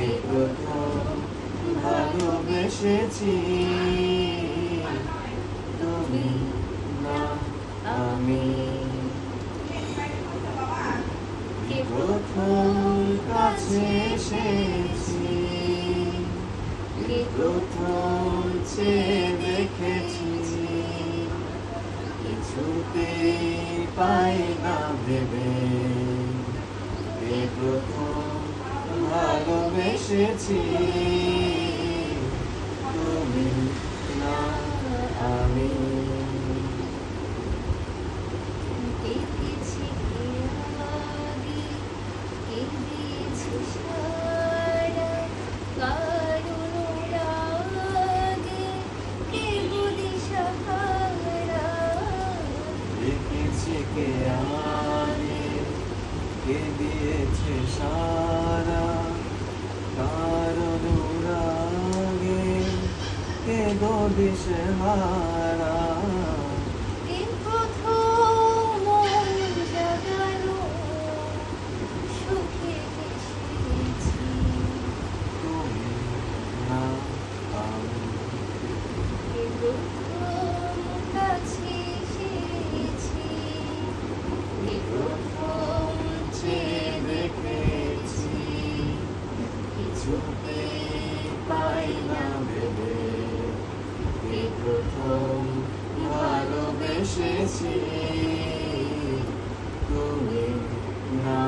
এই প্রথম ভালোবেসেছি, তুমি না আমি। এই প্রথম কাছে এসেছি, এই প্রথম চেয়ে দেখেছি, কিছুতেই পাই না ভেবে। এই প্রথম ভালোবেসেছি, তুমি না আমি। দেখেছি কে আগে, কে দিয়েছে সাড়া, কার অনুরাগে কে গো দিশাহারা। দেখেছি কে আগে, কে দিয়েছে সারা, কার অনুরাগে কে গো দিশেহারা। এই প্রথম মন জাগালো, সুখে হেসেছি। তুমি না আমি। এই প্রথম কাছে এসেছি, এই প্রথম চেয়ে দেখেছি, কিছুতেই পাই না ভেবে। এই প্রথম ভালোবেসেছি, তুমি না